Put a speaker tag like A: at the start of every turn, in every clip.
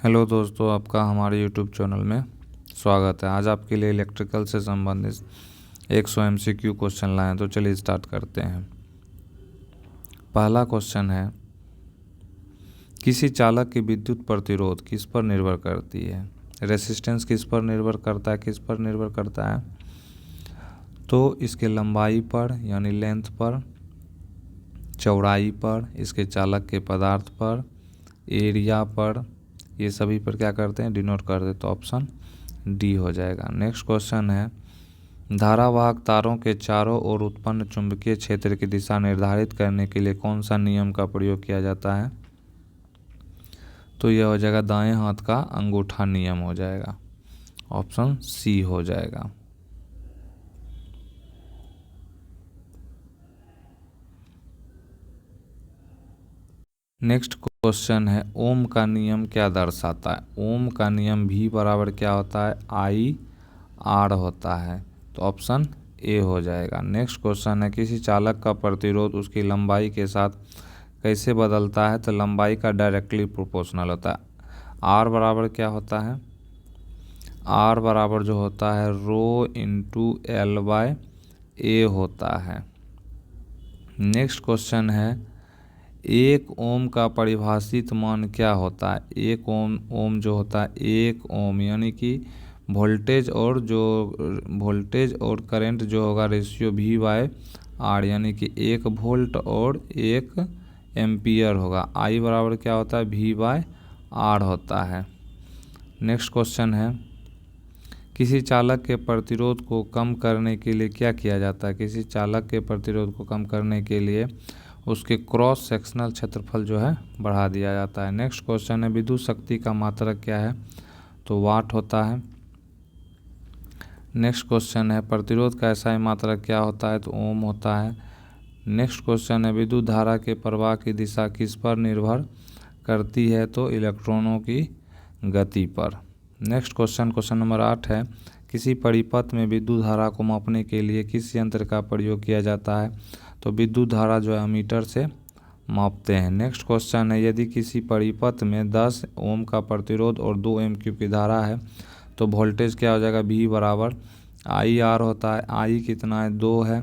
A: Hello दोस्तों, आपका हमारे यूट्यूब चैनल में स्वागत है। आज आपके लिए इलेक्ट्रिकल से संबंधित 100 MCQ क्वेश्चन लाए हैं, तो चलिए स्टार्ट करते हैं। पहला क्वेश्चन है, किसी चालक की विद्युत प्रतिरोध किस पर निर्भर करती है? रेसिस्टेंस किस पर निर्भर करता है, किस पर निर्भर करता है? तो इसके लंबाई पर यानी लेंथ पर, चौड़ाई पर, इसके चालक के पदार्थ पर, एरिया पर, ये सभी पर क्या करते हैं, डिनोट करते हैं। तो ऑप्शन डी हो जाएगा। नेक्स्ट क्वेश्चन है, धारावाहक तारों के चारों ओर उत्पन्न चुंबकीय क्षेत्र की दिशा निर्धारित करने के लिए कौन सा नियम का प्रयोग किया जाता है? तो यह हो जाएगा दाएं हाथ का अंगूठा नियम हो जाएगा। ऑप्शन सी हो जाएगा। नेक्स्ट क्वेश्चन है, ओम का नियम क्या दर्शाता है? ओम का नियम V बराबर क्या होता है? I/R होता है। तो ऑप्शन ए हो जाएगा। नेक्स्ट क्वेश्चन है, किसी चालक का प्रतिरोध उसकी लंबाई के साथ कैसे बदलता है? तो लंबाई का डायरेक्टली प्रोपोर्शनल होता है। R बराबर क्या होता है? R बराबर जो होता है ρ×L/A होता है। नेक्स्ट क्वेश्चन है, 1 ओम का परिभाषित मान क्या होता है? 1 ओम जो होता है 1 ओम यानी कि वोल्टेज और करंट जो होगा रेशियो V/R यानी कि 1 वोल्ट और 1 एम्पियर होगा। I बराबर क्या होता है? V/R होता है। नेक्स्ट क्वेश्चन है, किसी चालक के प्रतिरोध को कम करने के लिए क्या किया जाता है? किसी चालक के प्रतिरोध को कम करने के लिए उसके क्रॉस सेक्शनल क्षेत्रफल जो है बढ़ा दिया जाता है। नेक्स्ट क्वेश्चन है, विद्युत शक्ति का मात्रक क्या है? तो वाट होता है। नेक्स्ट क्वेश्चन है, प्रतिरोध का SI मात्रक क्या होता है? तो ओम होता है। नेक्स्ट क्वेश्चन है, विद्युत धारा के प्रवाह की दिशा किस पर निर्भर करती है? तो इलेक्ट्रॉनों की गति पर। नेक्स्ट क्वेश्चन नंबर 8 है, किसी परिपथ में विद्युत धारा को मापने के लिए किस यंत्र का प्रयोग किया जाता है? तो विद्युत धारा जो है मीटर से मापते हैं। नेक्स्ट क्वेश्चन है, यदि किसी परिपथ में 10 ओम का प्रतिरोध और 2 एम्पीयर की धारा है तो वोल्टेज क्या हो जाएगा? V बराबर I/R होता है। I कितना है? 2 है।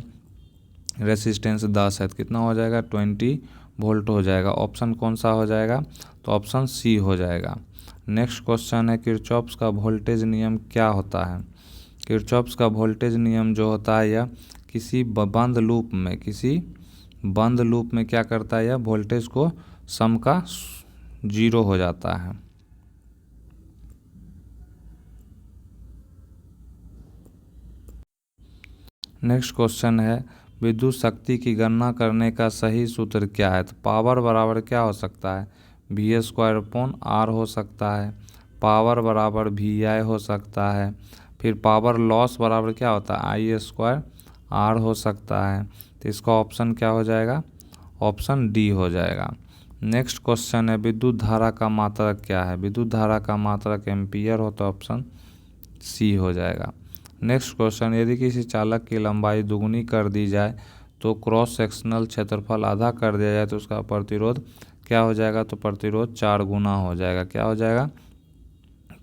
A: रेसिस्टेंस 10 है तो कितना हो जाएगा? 20 वोल्ट हो जाएगा। ऑप्शन कौन सा हो जाएगा? तो ऑप्शन सी हो जाएगा। नेक्स्ट क्वेश्चन है, किरचॉफ्स का वोल्टेज नियम क्या होता है? किरचॉफ्स का वोल्टेज नियम जो होता है यह किसी बंद लूप में क्या करता है? यह वोल्टेज को सम का 0 हो जाता है। नेक्स्ट क्वेश्चन है, विद्युत शक्ति की गणना करने का सही सूत्र क्या है? तो पावर बराबर क्या हो सकता है? V² R हो सकता है। पावर बराबर VI हो सकता है। फिर पावर लॉस बराबर क्या होता है? I² R हो सकता है। तो इसका ऑप्शन क्या हो जाएगा? ऑप्शन डी हो जाएगा। नेक्स्ट क्वेश्चन है, विद्युत धारा का मात्रक क्या है? विद्युत धारा का मात्रक एम्पियर हो, तो ऑप्शन सी हो जाएगा। नेक्स्ट क्वेश्चन, यदि किसी चालक की लंबाई दुगुनी कर दी जाए तो क्रॉस सेक्शनल क्षेत्रफल आधा कर दिया जाए तो उसका प्रतिरोध क्या हो जाएगा? तो प्रतिरोध 4 गुना हो जाएगा। क्या हो जाएगा?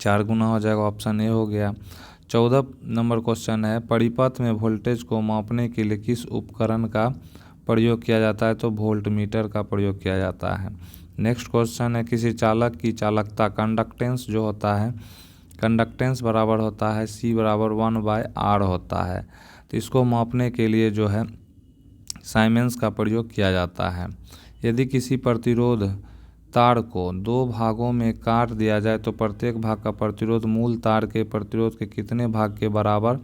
A: 4 गुना हो जाएगा। ऑप्शन ए हो गया। 14 नंबर क्वेश्चन है, परिपथ में वोल्टेज को मापने के लिए किस उपकरण का प्रयोग किया जाता है? तो वोल्ट मीटर का प्रयोग किया जाता है। नेक्स्ट क्वेश्चन है, किसी चालक की चालकता कंडक्टेंस जो होता है, कंडक्टेंस बराबर होता है C बराबर 1/R होता है। तो इसको मापने के लिए जो है साइमेंस का प्रयोग किया जाता है। यदि किसी प्रतिरोध तार को 2 भागों में काट दिया जाए तो प्रत्येक भाग का प्रतिरोध मूल तार के प्रतिरोध के कितने भाग के बराबर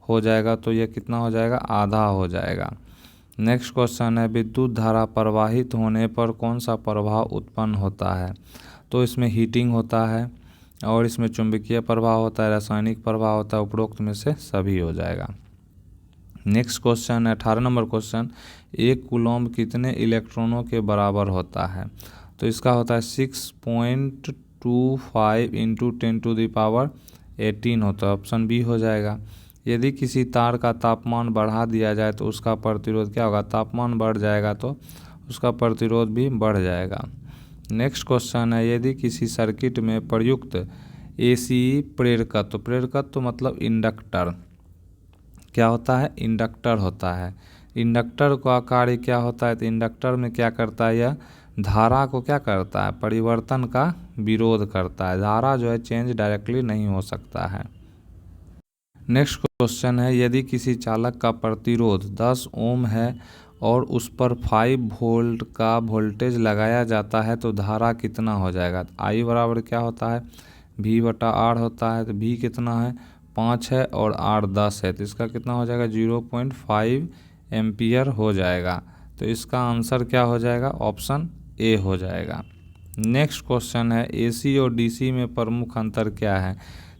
A: हो जाएगा? तो यह कितना हो जाएगा? आधा हो जाएगा। नेक्स्ट क्वेश्चन है, विद्युत धारा प्रवाहित होने पर कौन सा प्रभाव उत्पन्न होता है? तो इसमें हीटिंग होता है और इसमें चुंबकीय प्रभाव होता है, रासायनिक प्रभाव होता है, उपरोक्त में से सभी हो जाएगा। नेक्स्ट क्वेश्चन है 18 नंबर क्वेश्चन, 1 कूलम्ब कितने इलेक्ट्रॉनों के बराबर होता है? तो इसका होता है 6.25 × 10⁻18 होता है। ऑप्शन बी हो जाएगा। यदि किसी तार का तापमान बढ़ा दिया जाए तो उसका प्रतिरोध क्या होगा? तापमान बढ़ जाएगा तो उसका प्रतिरोध भी बढ़ जाएगा। नेक्स्ट क्वेश्चन है, यदि किसी सर्किट में प्रयुक्त एसी प्रेरकत्व मतलब इंडक्टर क्या होता है, इंडक्टर होता है। इंडक्टर का कार्य क्या होता है, तो इंडक्टर में क्या करता है, यह धारा को क्या करता है, परिवर्तन का विरोध करता है। धारा जो है चेंज डायरेक्टली नहीं हो सकता है। नेक्स्ट क्वेश्चन है, यदि किसी चालक का प्रतिरोध 10 ओम है और उस पर 5 वोल्ट का वोल्टेज लगाया जाता है तो धारा कितना हो जाएगा। आई बराबर क्या होता है, V/R होता है। तो V कितना है, 5 है और R 10 है, तो इसका कितना हो जाएगा, 0.5 एम्पियर हो जाएगा। तो इसका आंसर क्या हो जाएगा, ऑप्शन ए हो जाएगा। नेक्स्ट क्वेश्चन है, एसी और डीसी में प्रमुख अंतर क्या है।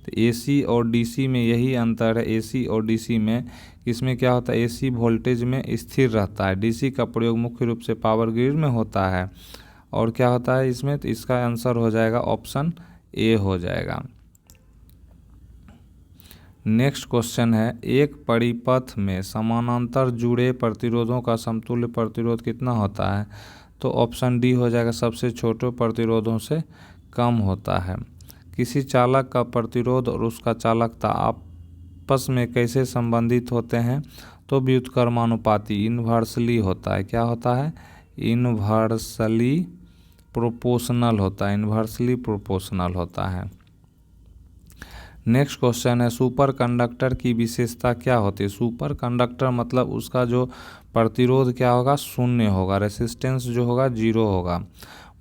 A: तो एसी और डीसी में यही अंतर है, एसी और डीसी में इसमें क्या होता है, एसी वोल्टेज में स्थिर रहता है, डीसी का प्रयोग मुख्य रूप से पावर ग्रिड में होता है। और क्या होता है इसमें, तो इसका आंसर हो जाएगा ऑप्शन ए हो जाएगा। नेक्स्ट क्वेश्चन है, एक परिपथ में समानांतर जुड़े प्रतिरोधों का समतुल्य प्रतिरोध कितना होता है। तो ऑप्शन डी हो जाएगा, सबसे छोटे प्रतिरोधों से कम होता है। किसी चालक का प्रतिरोध और उसका चालकता आपस में कैसे संबंधित होते हैं। तो व्युत्क्रमानुपाती, इन्वर्सली होता है। क्या होता है, इन्वर्सली प्रोपोर्शनल होता है, इन्वर्सली प्रोपोर्शनल होता है। नेक्स्ट क्वेश्चन है, सुपर कंडक्टर की विशेषता क्या होती है। सुपर कंडक्टर मतलब उसका जो प्रतिरोध क्या होगा, शून्य होगा, रेसिस्टेंस जो होगा 0 होगा।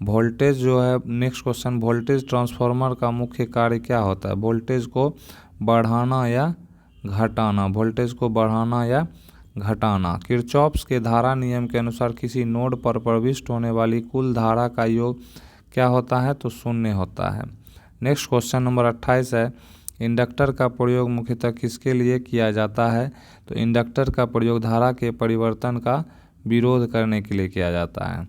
A: वोल्टेज जो है, नेक्स्ट क्वेश्चन, वोल्टेज ट्रांसफार्मर का मुख्य कार्य क्या होता है। वोल्टेज को बढ़ाना या घटाना, वोल्टेज को बढ़ाना या घटाना। किरचॉफ्स के धारा नियम के अनुसार किसी नोड पर प्रविष्ट होने वाली कुल धारा का योग क्या होता है, तो 0 होता है। नेक्स्ट क्वेश्चन नंबर 28 है, इंडक्टर का प्रयोग मुख्यतः किसके लिए किया जाता है। तो इंडक्टर का प्रयोग धारा के परिवर्तन का विरोध करने के लिए किया जाता है।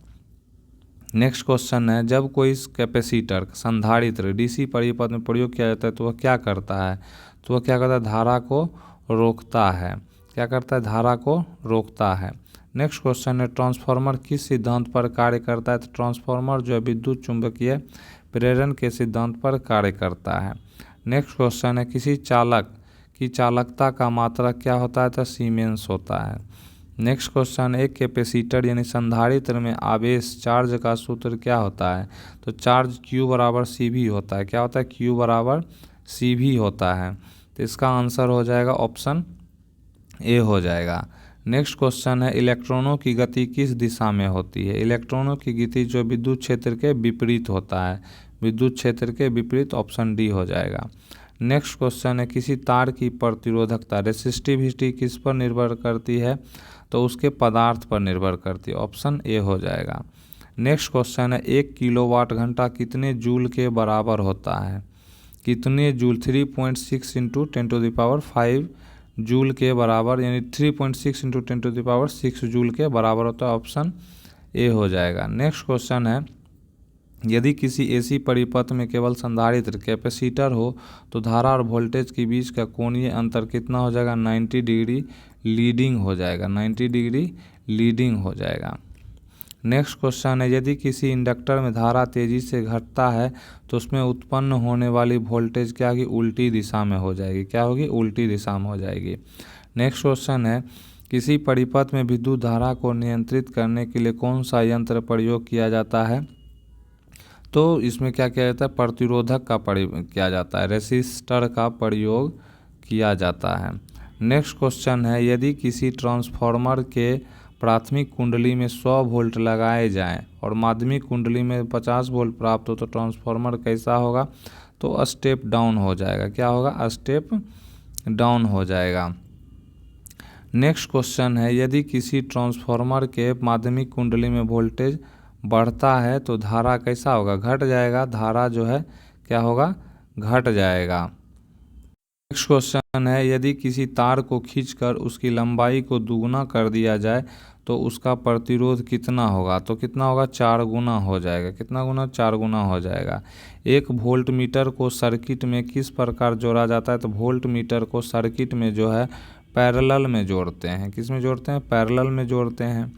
A: नेक्स्ट क्वेश्चन है, जब कोई कैपेसिटर संधारित्र डीसी परिपथ में प्रयोग किया जाता है तो वह क्या करता है। तो वह क्या करता है, धारा को रोकता है। क्या करता है, धारा को रोकता है। नेक्स्ट क्वेश्चन है, ट्रांसफार्मर किस सिद्धांत पर कार्य करता है। तो ट्रांसफार्मर जो है विद्युत चुंबकीय प्रेरण के सिद्धांत पर कार्य करता है। नेक्स्ट क्वेश्चन है, किसी चालक की चालकता का मात्रक क्या होता है। तो सीमेंस होता है। नेक्स्ट क्वेश्चन, एक कैपेसिटर यानी संधारित्र में आवेश चार्ज का सूत्र क्या होता है। तो चार्ज Q बराबर CV होता है। क्या होता है, Q बराबर CV होता है। तो इसका आंसर हो जाएगा ऑप्शन ए हो जाएगा। नेक्स्ट क्वेश्चन है, इलेक्ट्रॉनों की गति किस दिशा में होती है। इलेक्ट्रॉनों की गति जो विद्युत क्षेत्र के विपरीत होता है, विद्युत क्षेत्र के विपरीत, ऑप्शन डी हो जाएगा। नेक्स्ट क्वेश्चन है, किसी तार की प्रतिरोधकता रेसिस्टिविटी किस पर निर्भर करती है। तो उसके पदार्थ पर निर्भर करती है, ऑप्शन ए हो जाएगा। नेक्स्ट क्वेश्चन है, 1 किलोवाट घंटा कितने जूल के बराबर होता है। कितने जूल, 3.6 इंटू 10⁵ जूल के बराबर, यानी 3.6 इंटू 10⁶ जूल के बराबर होता है, ऑप्शन ए हो जाएगा। नेक्स्ट क्वेश्चन है, यदि किसी एसी परिपथ में केवल संधारित्र कैपेसिटर हो तो धारा और वोल्टेज के बीच का कोणीय अंतर कितना हो जाएगा, 90 डिग्री लीडिंग हो जाएगा, 90 डिग्री लीडिंग हो जाएगा। नेक्स्ट क्वेश्चन है, यदि किसी इंडक्टर में धारा तेजी से घटता है तो उसमें उत्पन्न होने वाली वोल्टेज क्या होगी, उल्टी दिशा में हो जाएगी। क्या होगी, उल्टी दिशा में हो जाएगी। नेक्स्ट क्वेश्चन है, किसी परिपथ में विद्युत धारा को नियंत्रित करने के लिए कौन सा यंत्र प्रयोग किया जाता है। तो इसमें क्या किया जाता है, प्रतिरोधक का प्रयोग किया जाता है, रेसिस्टर का प्रयोग किया जाता है। नेक्स्ट क्वेश्चन है, यदि किसी ट्रांसफार्मर के प्राथमिक कुंडली में 100 वोल्ट लगाए जाएं और माध्यमिक कुंडली में 50 वोल्ट प्राप्त हो तो ट्रांसफार्मर कैसा होगा। तो स्टेप डाउन हो जाएगा। क्या होगा, स्टेप डाउन हो जाएगा। नेक्स्ट क्वेश्चन है, यदि किसी ट्रांसफार्मर के माध्यमिक कुंडली में वोल्टेज बढ़ता है तो धारा कैसा होगा, घट जाएगा। धारा जो है क्या होगा, घट जाएगा। नेक्स्ट क्वेश्चन है, यदि किसी तार को खींचकर उसकी लंबाई को दुगुना कर दिया जाए तो उसका प्रतिरोध कितना होगा। तो कितना होगा, 4 गुना हो जाएगा। कितना गुना, 4 गुना हो जाएगा। एक वोल्ट मीटर को सर्किट में किस प्रकार जोड़ा जाता है। तो वोल्ट मीटर को सर्किट में जो है पैरेलल में जोड़ते हैं। किस में जोड़ते हैं, पैरेलल में जोड़ते हैं।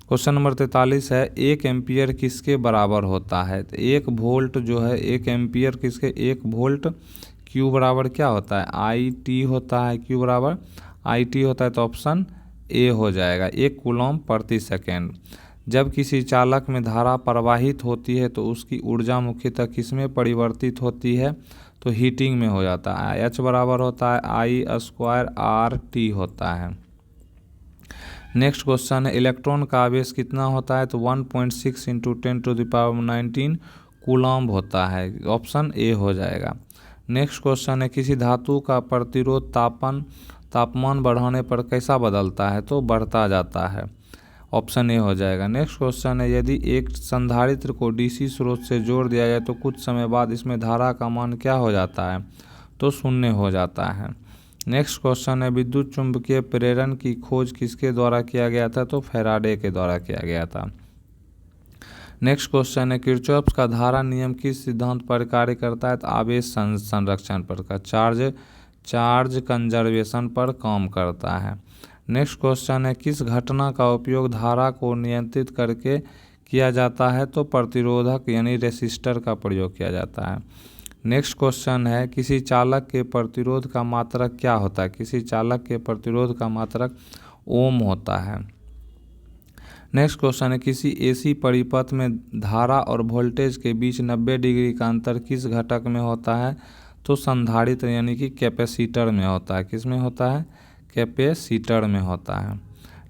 A: क्वेश्चन नंबर 43 है, 1 एम्पियर किसके बराबर होता है? तो 1 वोल्ट जो है, 1 एम्पियर किसके, 1 वोल्ट क्यू बराबर क्या होता है? आई टी होता है। क्यू बराबर आई टी होता है, तो ऑप्शन ए हो जाएगा, 1 कूलॉम प्रति सेकेंड। जब किसी चालक में धारा प्रवाहित होती है तो उसकी ऊर्जा मुख्यतः किसमें परिवर्तित होती है? तो हीटिंग में हो जाता है। एच बराबर होता है आई स्क्वायर आर टी होता है। नेक्स्ट क्वेश्चन है, इलेक्ट्रॉन का आवेश कितना होता है? तो 1.6 इंटू 10⁻19 कूलॉम्ब होता है, ऑप्शन ए हो जाएगा। नेक्स्ट क्वेश्चन है, किसी धातु का प्रतिरोध तापमान बढ़ाने पर कैसा बदलता है? तो बढ़ता जाता है, ऑप्शन ए हो जाएगा। नेक्स्ट क्वेश्चन है, यदि एक संधारित्र को डीसी स्रोत से जोड़ दिया जाए तो कुछ समय बाद इसमें धारा का मान क्या हो जाता है? तो 0 हो जाता है। नेक्स्ट क्वेश्चन है, विद्युत चुंबकीय प्रेरण की खोज किसके द्वारा किया गया था? तो फैराडे के द्वारा किया गया था। नेक्स्ट क्वेश्चन है, किरचॉफ का धारा नियम किस सिद्धांत पर कार्य करता है? तो आवेश संरक्षण पर का, चार्ज कंजर्वेशन पर काम करता है। नेक्स्ट क्वेश्चन है, किस घटना का उपयोग धारा को नियंत्रित करके किया जाता है? तो प्रतिरोधक यानी रेसिस्टर का प्रयोग किया जाता है। नेक्स्ट क्वेश्चन है, किसी चालक के प्रतिरोध का मात्रक क्या होता है? किसी चालक के प्रतिरोध का मात्रक ओम होता है। नेक्स्ट क्वेश्चन है, किसी एसी परिपथ में धारा और वोल्टेज के बीच 90 डिग्री का अंतर किस घटक में होता है? तो संधारित्र यानी कि कैपेसिटर में होता है। किस में होता है? कैपेसिटर में होता है।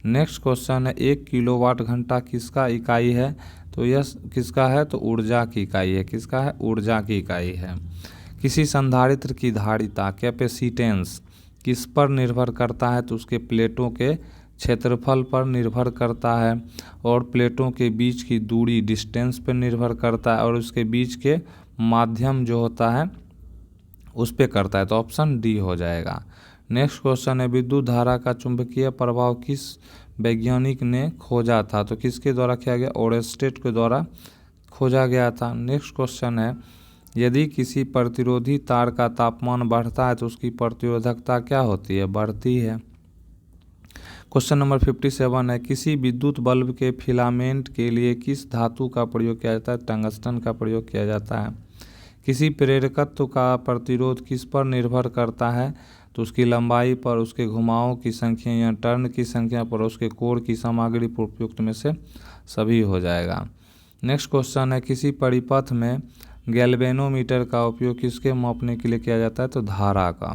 A: नेक्स्ट क्वेश्चन है, 1 किलोवाट घंटा किसका इकाई है? तो यह किसका है? तो ऊर्जा की इकाई है। किसका है? ऊर्जा की इकाई है। किसी संधारित्र की धारिता कैपेसिटेंस किस पर निर्भर करता है? तो उसके प्लेटों के क्षेत्रफल पर निर्भर करता है, और प्लेटों के बीच की दूरी डिस्टेंस पर निर्भर करता है, और उसके बीच के माध्यम जो होता है उस पर करता है, तो ऑप्शन डी हो जाएगा। नेक्स्ट क्वेश्चन है, विद्युत धारा का चुंबकीय प्रभाव किस वैज्ञानिक ने खोजा था? तो किसके द्वारा किया गया? ओरेस्टेड के द्वारा खोजा गया था। नेक्स्ट क्वेश्चन है, यदि किसी प्रतिरोधी तार का तापमान बढ़ता है तो उसकी प्रतिरोधकता क्या होती है? बढ़ती है। क्वेश्चन नंबर 57 है, किसी विद्युत बल्ब के फिलामेंट के लिए किस धातु का प्रयोग किया जाता है? टंगस्टन का प्रयोग किया जाता है। किसी प्रेरकत्व का प्रतिरोध किस पर निर्भर करता है? तो उसकी लंबाई पर, उसके घुमावों की संख्या या टर्न की संख्या पर, उसके कोर की सामग्री पर, उपयुक्त में से सभी हो जाएगा। नेक्स्ट क्वेश्चन है, किसी परिपथ में गैल्वेनोमीटर का उपयोग किसके मापने के लिए किया जाता है? तो धारा का।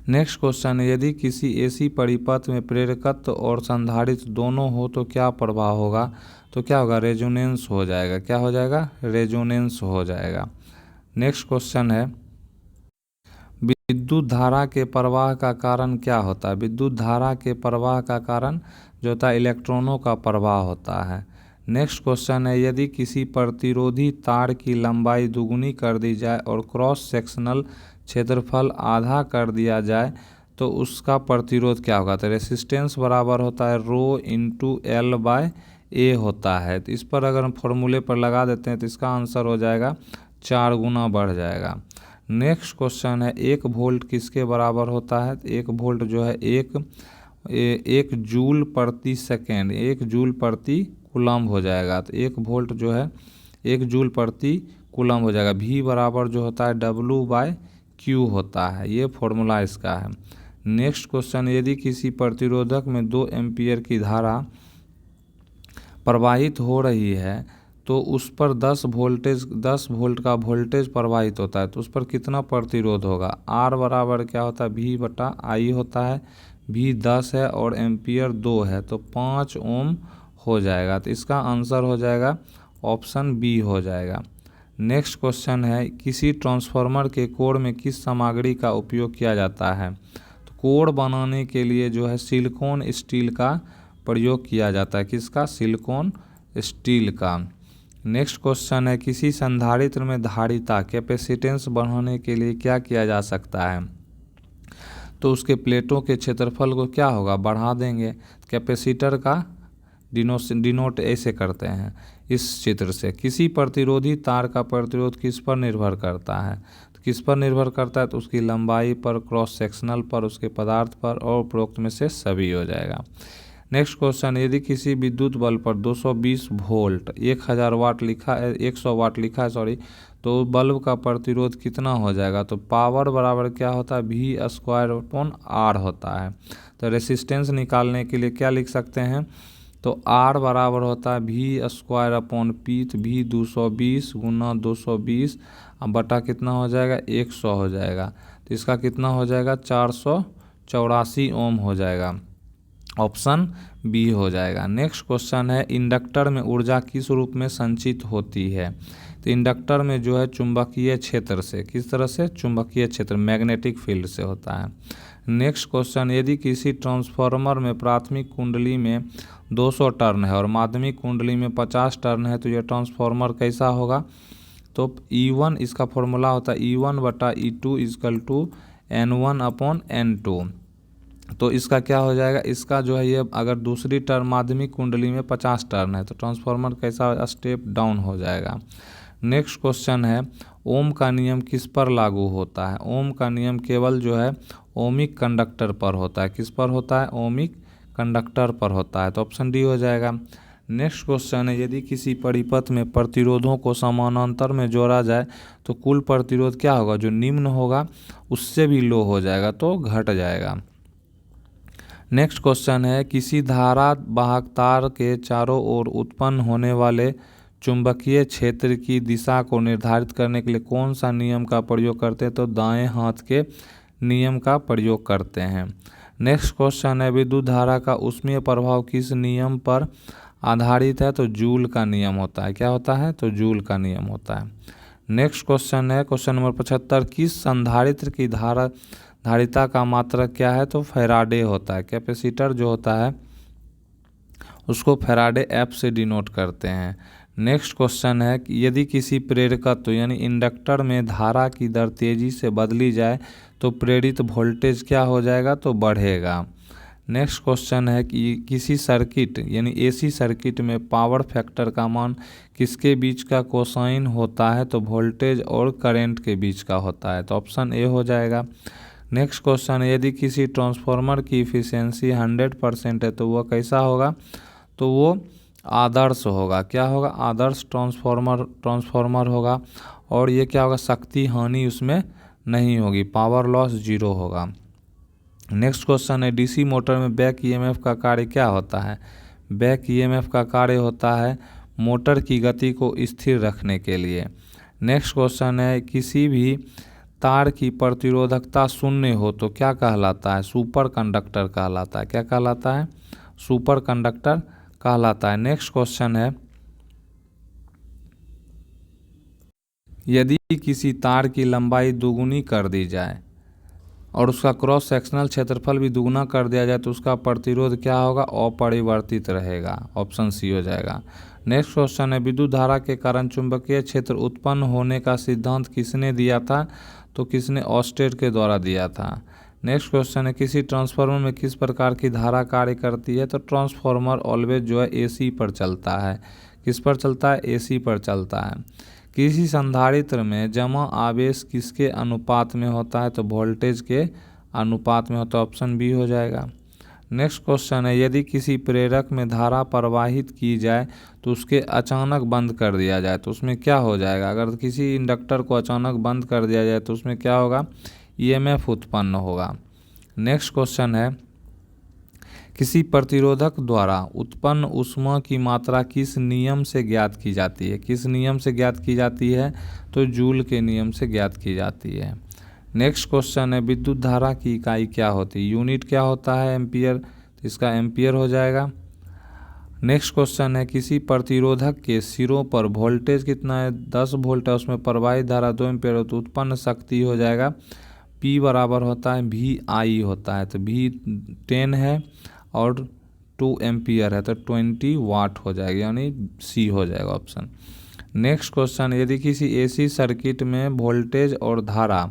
A: नेक्स्ट क्वेश्चन है, यदि किसी एसी परिपथ में प्रेरकत्व और संधारित्र दोनों हो तो क्या प्रभाव होगा? तो क्या होगा? रेजोनेंस हो जाएगा। क्या हो जाएगा? रेजोनेंस हो जाएगा। नेक्स्ट क्वेश्चन है, विद्युत धारा के प्रवाह का कारण क्या होता है? विद्युत धारा के प्रवाह का कारण जो होता है इलेक्ट्रॉनों का प्रवाह होता है। नेक्स्ट क्वेश्चन है, यदि किसी प्रतिरोधी तार की लंबाई दुगुनी कर दी जाए और क्रॉस सेक्शनल क्षेत्रफल आधा कर दिया जाए तो उसका प्रतिरोध क्या होगा? तो रेसिस्टेंस बराबर होता है रो इंटू एल बाय ए होता है। तो इस पर अगर हम फॉर्मूले पर लगा देते हैं तो इसका आंसर हो जाएगा 4 गुना बढ़ जाएगा। नेक्स्ट क्वेश्चन है, 1 वोल्ट किसके बराबर होता है? 1 वोल्ट जो है एक जूल प्रति सेकेंड, 1 जूल प्रति कूलम्ब हो जाएगा। तो 1 वोल्ट जो है 1 जूल प्रति कूलम्ब हो जाएगा। V बराबर जो होता है W/Q होता है, ये फॉर्मूला इसका है। नेक्स्ट क्वेश्चन, यदि किसी प्रतिरोधक में 2 एम्पियर की धारा प्रवाहित हो रही है तो उस पर 10 वोल्ट का वोल्टेज प्रवाहित होता है तो उस पर कितना प्रतिरोध होगा? R बराबर क्या होता है? V/I होता है। V 10 है और एम्पियर 2 है तो 5 ओम हो जाएगा। तो इसका आंसर हो जाएगा ऑप्शन बी हो जाएगा। नेक्स्ट क्वेश्चन है, किसी ट्रांसफार्मर के कोर में किस सामग्री का उपयोग किया जाता है? तो कोर बनाने के लिए जो है सिलिकॉन स्टील का प्रयोग किया जाता है। किसका? सिलिकॉन स्टील का। नेक्स्ट क्वेश्चन है, किसी संधारित्र में धारिता कैपेसिटेंस बढ़ाने के लिए क्या किया जा सकता है? तो उसके प्लेटों के क्षेत्रफल को क्या होगा? बढ़ा देंगे। कैपेसिटर का डिनोट ऐसे करते हैं इस चित्र से। किसी प्रतिरोधी तार का प्रतिरोध किस पर निर्भर करता है? तो किस पर निर्भर करता है? तो उसकी लंबाई पर, क्रॉस सेक्शनल पर, उसके पदार्थ पर, और उपरोक्त में से सभी हो जाएगा। नेक्स्ट क्वेश्चन, यदि किसी विद्युत बल्ब पर 220 वोल्ट 1000 वाट लिखा है, 100 वाट लिखा है सॉरी, तो बल्ब का प्रतिरोध कितना हो जाएगा? तो पावर बराबर क्या होता है? V स्क्वायर अपॉन R होता है। तो रेसिस्टेंस निकालने के लिए क्या लिख सकते हैं? तो R बराबर होता है V स्क्वायर अपॉन P, तो V 220 गुना 220 अब बटा कितना हो जाएगा? 100 हो जाएगा। तो इसका कितना हो जाएगा? 484 ओम हो जाएगा। ऑप्शन बी हो जाएगा। नेक्स्ट क्वेश्चन है, इंडक्टर में ऊर्जा किस रूप में संचित होती है? तो इंडक्टर में जो है चुंबकीय क्षेत्र से, किस तरह से? चुंबकीय क्षेत्र, मैग्नेटिक फील्ड से होता है। नेक्स्ट क्वेश्चन, यदि किसी ट्रांसफार्मर में प्राथमिक कुंडली में 200 टर्न है और माध्यमिक कुंडली में 50 टर्न है, तो यह ट्रांसफार्मर कैसा होगा? तो E1 इसका फॉर्मूला होता है E1 बटा E2 equal to N1 upon N2। तो इसका क्या हो जाएगा? इसका जो है ये अगर दूसरी टर्न माध्यमिक कुंडली में 50 टर्न है तो ट्रांसफार्मर कैसा? स्टेप डाउन हो जाएगा। नेक्स्ट क्वेश्चन है, ओम का नियम किस पर लागू होता है? ओम का नियम केवल जो है ओमिक कंडक्टर पर होता है। किस पर होता है? ओमिक कंडक्टर पर होता है। तो ऑप्शन डी हो जाएगा। नेक्स्ट क्वेश्चन है, यदि किसी परिपथ में प्रतिरोधों को समानांतर में जोड़ा जाए तो कुल प्रतिरोध क्या होगा? जो निम्न होगा उससे भी लो हो जाएगा, तो घट जाएगा। नेक्स्ट क्वेश्चन है, किसी धारा वाहक तार के चारों ओर उत्पन्न होने वाले चुंबकीय क्षेत्र की दिशा को निर्धारित करने के लिए कौन सा नियम का प्रयोग करते हैं? तो दाएं हाथ के नियम का प्रयोग करते हैं। नेक्स्ट क्वेश्चन है, विद्युत धारा का ऊष्मीय प्रभाव किस नियम पर आधारित है? तो जूल का नियम होता है। क्या होता है? तो जूल का नियम होता है। नेक्स्ट क्वेश्चन है, क्वेश्चन नंबर 75, किस संधारित्र की धारिता का मात्रक क्या है? तो फैराडे होता है। कैपेसिटर जो होता है उसको फैराडे एफ से डिनोट करते हैं। नेक्स्ट क्वेश्चन है कि यदि किसी प्रेरकत्व यानी इंडक्टर में धारा की दर तेजी से बदली जाए तो प्रेरित वोल्टेज क्या हो जाएगा? तो बढ़ेगा। नेक्स्ट क्वेश्चन है कि किसी सर्किट यानी एसी सर्किट में पावर फैक्टर का मान किसके बीच का कोसाइन होता है? तो वोल्टेज और करंट के बीच का होता है। तो ऑप्शन ए हो जाएगा। नेक्स्ट क्वेश्चन है, यदि किसी ट्रांसफार्मर की इफिशियंसी 100% है तो वह कैसा होगा? तो वो आदर्श होगा। क्या होगा? आदर्श ट्रांसफार्मर होगा। और ये क्या होगा? शक्ति हानि उसमें नहीं होगी, पावर लॉस 0 होगा। नेक्स्ट क्वेश्चन है, डीसी मोटर में बैक ईएमएफ का कार्य क्या होता है? बैक ईएमएफ का कार्य होता है मोटर की गति को स्थिर रखने के लिए। नेक्स्ट क्वेश्चन है, किसी भी तार की प्रतिरोधकता शून्य हो तो क्या कहलाता है? सुपर कंडक्टर कहलाता है। क्या कहलाता है? सुपर कंडक्टर कहलाता है। नेक्स्ट क्वेश्चन है, यदि किसी तार की लंबाई दुगुनी कर दी जाए और उसका क्रॉस सेक्शनल क्षेत्रफल भी दुगुना कर दिया जाए तो उसका प्रतिरोध क्या होगा? अपरिवर्तित रहेगा। ऑप्शन सी हो जाएगा। नेक्स्ट क्वेश्चन है, विद्युत धारा के कारण चुंबकीय क्षेत्र उत्पन्न होने का सिद्धांत किसने दिया था? तो किसने? ऑस्टेड के द्वारा दिया था। नेक्स्ट क्वेश्चन है, किसी ट्रांसफार्मर में किस प्रकार की धारा कार्य करती है? तो ट्रांसफार्मर ऑलवेज जो है एसी पर चलता है। किस पर चलता है? एसी पर चलता है। किसी संधारित्र में जमा आवेश किसके अनुपात में होता है? तो वोल्टेज के अनुपात में होता है। ऑप्शन बी हो जाएगा। नेक्स्ट क्वेश्चन है, यदि किसी प्रेरक में धारा प्रवाहित की जाए तो उसके अचानक बंद कर दिया जाए तो उसमें क्या हो जाएगा? अगर किसी इंडक्टर को अचानक बंद कर दिया जाए तो उसमें क्या होगा? ईएमएफ उत्पन्न होगा। नेक्स्ट क्वेश्चन है, किसी प्रतिरोधक द्वारा उत्पन्न ऊष्मा की मात्रा किस नियम से ज्ञात की जाती है? किस नियम से ज्ञात की जाती है? तो जूल के नियम से ज्ञात की जाती है। नेक्स्ट क्वेश्चन है, विद्युत धारा की इकाई क्या होती है? यूनिट क्या होता है? एम्पियर। तो इसका एम्पियर हो जाएगा। नेक्स्ट क्वेश्चन है, किसी प्रतिरोधक के सिरों पर वोल्टेज कितना है? 10 वोल्ट है, उसमें प्रवाहित धारा 2 एम्पियर हो तो उत्पन्न शक्ति हो जाएगा P बराबर होता है VI होता है। तो V 10 है और 2 एम्पियर है तो 20 वाट हो जाएगा, यानी सी हो जाएगा ऑप्शन। नेक्स्ट क्वेश्चन, यदि किसी एसी सर्किट में वोल्टेज और धारा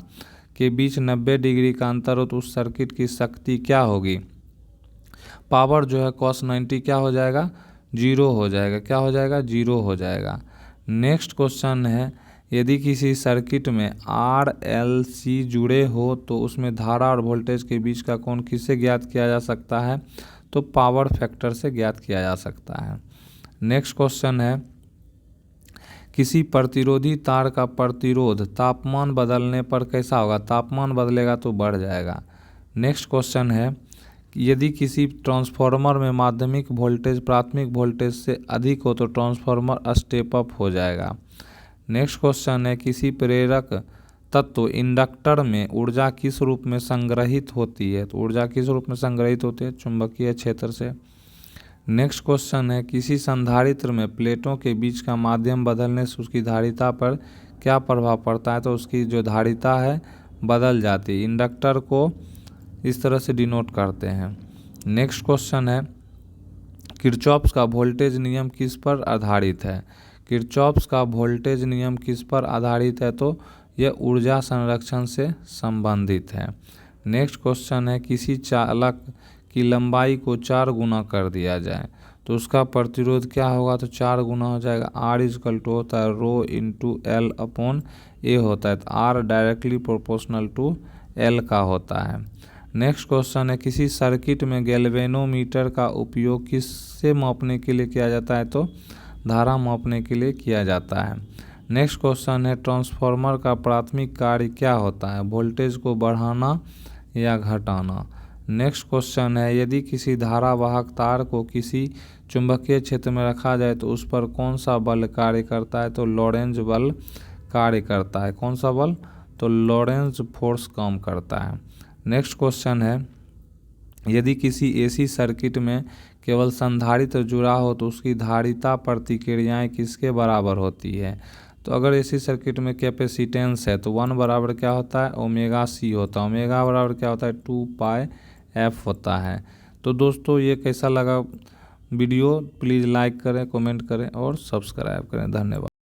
A: के बीच 90 डिग्री का अंतर हो तो उस सर्किट की शक्ति क्या होगी? पावर जो है cos 90 क्या हो जाएगा? 0 हो जाएगा। क्या हो जाएगा? 0 हो जाएगा। नेक्स्ट क्वेश्चन है, यदि किसी सर्किट में RLC जुड़े हो तो उसमें धारा और वोल्टेज के बीच का कोण किससे ज्ञात किया जा सकता है? तो पावर फैक्टर से ज्ञात किया जा सकता है। नेक्स्ट क्वेश्चन है, किसी प्रतिरोधी तार का प्रतिरोध तापमान बदलने पर कैसा होगा? तापमान बदलेगा तो बढ़ जाएगा। नेक्स्ट क्वेश्चन है, यदि किसी ट्रांसफार्मर में माध्यमिक वोल्टेज प्राथमिक वोल्टेज से अधिक हो तो ट्रांसफार्मर स्टेप अप हो जाएगा। नेक्स्ट क्वेश्चन है, किसी प्रेरक तत्व इंडक्टर में ऊर्जा किस रूप में संग्रहित होती है? तो ऊर्जा किस रूप में संग्रहित होती है? चुंबकीय क्षेत्र से। नेक्स्ट क्वेश्चन है, किसी संधारित्र में प्लेटों के बीच का माध्यम बदलने से उसकी धारिता पर क्या प्रभाव पड़ता है? तो उसकी जो धारिता है बदल जाती है। इंडक्टर को इस तरह से डिनोट करते हैं। नेक्स्ट क्वेश्चन है, किरचॉफ्स का वोल्टेज नियम किस पर आधारित है? किरचॉफ्स का वोल्टेज नियम किस पर आधारित है? तो यह ऊर्जा संरक्षण से संबंधित है। नेक्स्ट क्वेश्चन है, किसी चालक की लंबाई को 4 गुना कर दिया जाए तो उसका प्रतिरोध क्या होगा? तो 4 गुना हो जाएगा। R इजकल टू होता है rho into L upon A होता है, तो R directly proportional to L का होता है। नेक्स्ट क्वेश्चन है, किसी सर्किट में गैल्वेनोमीटर का उपयोग किससे मापने के लिए किया जाता है? तो धारा मापने के लिए किया जाता है। नेक्स्ट क्वेश्चन है, ट्रांसफार्मर का प्राथमिक कार्य क्या होता है? वोल्टेज को बढ़ाना या घटाना। नेक्स्ट क्वेश्चन है, यदि किसी धारावाहक तार को किसी चुंबकीय क्षेत्र में रखा जाए तो उस पर कौन सा बल कार्य करता है? तो लॉरेंज बल कार्य करता है। कौन सा बल? तो लॉरेंज फोर्स काम करता है। नेक्स्ट क्वेश्चन है, यदि किसी एसी सर्किट में केवल संधारित्र जुड़ा हो तो उसकी धारिता प्रतिक्रियाएं किसके बराबर होती है? तो अगर एसी सर्किट में कैपेसिटेंस है तो 1 बराबर क्या होता है? ओमेगा सी होता है। ओमेगा बराबर क्या होता है? 2 पाई एफ होता है। तो दोस्तों ये कैसा लगा वीडियो? प्लीज़ लाइक करें, कमेंट करें और सब्सक्राइब करें। धन्यवाद।